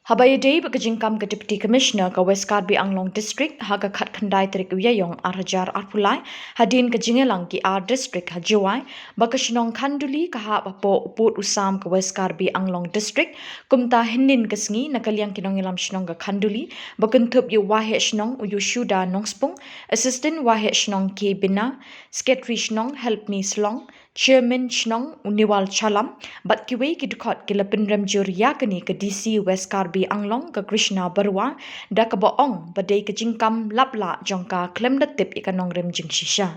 Habayadei Bakajingkam ke Deputy Commissioner ke West Karbi Anglong District haga khat khandai terik uyayong arhajar arpulai hadin ke jingelang ki ar district hajiwai bakashnong khanduli kaha bapo uput usam ke West Karbi Anglong District kumta hinin kesngi nakaliang kinong ilam shnong ke khanduli bakentup yu wahe shnong uyu shuda nongspung assistant wahe shnong ke bina secretary shnong help me slong Chairman Shnong Uniwal Chalam, bat kiwei ki dukot ki lepin remjur yakani ke DC West Karbi Anglong ke Krishna Barwa, da ke boong badai ke jingkam lapla jongka klem datip ikanong remjing shisha.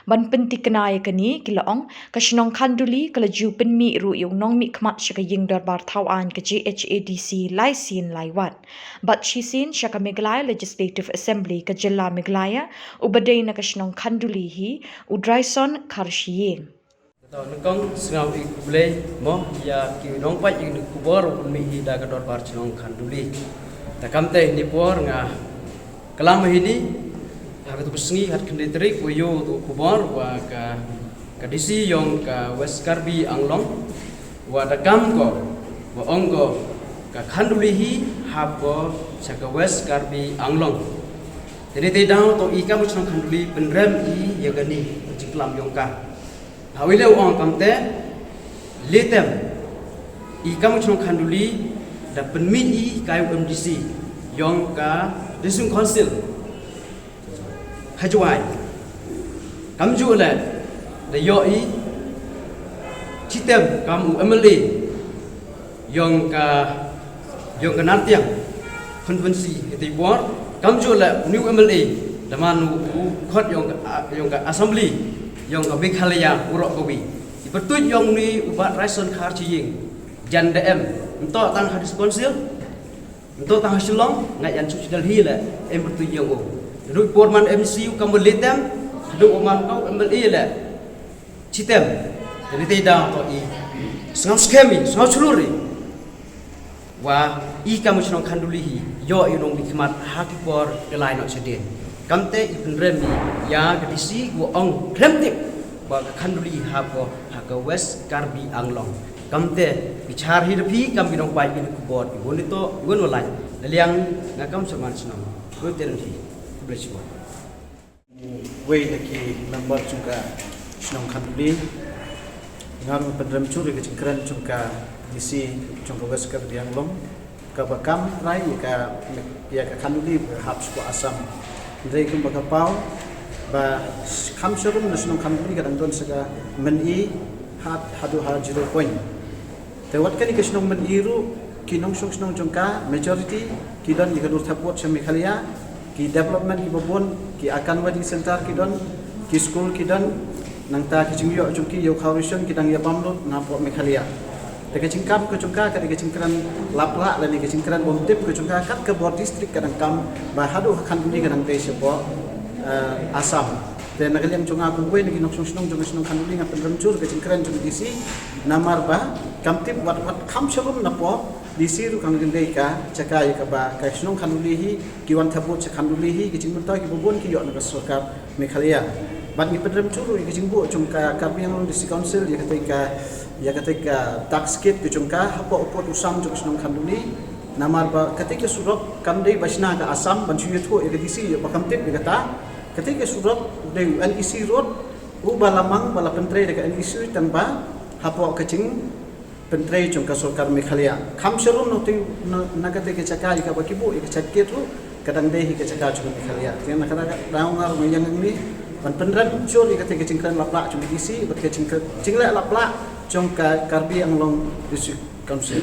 Ban penti kena yakani ki laong ke Shnong Khanduli ke laju penmi ru yung nong mi kmat syaka ying darbar tauan ke JHADC lai sin lai wat. Bat shisin syaka Meglaya Legislative Assembly ke Jela Meglaya ubadai na ke Shnong Khanduli hi udraison karshiyin. Nengkong sengau boleh mo ya ki nong pat yang kubor mi hida ka dor bar Shnong Khanduli takam teh ni por nga kelam hidi ha tu pesngi hat kendetri kuyo tu kubor wa ka disi yong ka West Karbi Anglong wa takam ko wa onggo ka Khanduli hi ha ko saka West Karbi Anglong jadi tidak to ikam Shnong Khanduli penrem i ya gani jiklam yong ka Hawile uang kamte letem ikam Shnong Khanduli da penmi i kayu MDC yong ka District Council hajwai kamju le da yo i citem kamu MLA yong ka nantiang konvensi itu buat kamju le new MLA da manu khot yong ka assembly yang kami kalian urok kopi, ipertuj yang ni ubat raison karcing, jan DM, untuk tang hadis konsil, untuk tang hasilong, ngai yang suci dalhi le, ipertuj yang u, duduk porman MCU kamu letem, duduk oman kau MLA le, citem, jadi tidak to i, sengau skemi, sengau celuri, wah i kamu Shnong Khanduli, yo inong dikmat hakipor kelai nak sedih. Kamte ipen remi ya kedisi gua ong kremtip ba Khanduli hapo haka West Karbi Anglong kamte bichar hidupi kam binong pai bin kubot bonito gon walai liang ngakam serman senam go terenti bless you way laki lambar juga Shnong Khanduli ngaru pedram curi ke cengkran juga DC juga West Karbi Anglong ka bakam rai ka ya ka Khanduli habs ko asam Dari kumbaga pau ba kam shorum na Shnong Khanduli kadang don sega meni hat hadu ha 0 point te wat kani ke Shnong meni ru kinong Shnong jongka majority kidon ni kadur thapot semi khalia ki development ki bobon ki akan wadi center kidon ki school kidon nangta ki jingyo jongki yo khawison kidang ya pamlo na po mekhalia Dekat cingkam ke cungka ke dekat cingkran lapla dan dekat cingkran bomtip ke cungka kat ke bor distrik kadang kam bahadu Khanduli kadang te sepo asam dan nakaliam cunga ku we ngi nok Shnong Shnong Khanduli ngap pendemcur ke cingkran cung disi namar ba kamtip wat kam shalom napo disi ru kang gendei ka cakai ka ba ka Shnong Khanduli hi kiwan thabut Khanduli hi ki cingmuta ki bobon ki yo na sarkar Meghalaya bat ngi pendemcur ki cingbu cungka Karbi Anglong District Council ya ketika tax kit kecungka apa upot usam juk Shnong Khanduli namar ba ketika surop kamdei basna ka asam bansuyo tho ekdisi ya pakamtip kata ketika surop de NEC road u balamang bala pentre de NEC tanpa hapo kecing pentre jungka sarkar Meghalaya kham serum no ting nagate ke caka ka bakibu ek chakke tu kadang dei ke caka jung Meghalaya tiang nakara daungar yang ni ban pendran curi ketika cingkran lapla jung DC bet ke cingla lapla Shnong Karbi Anglong District Council.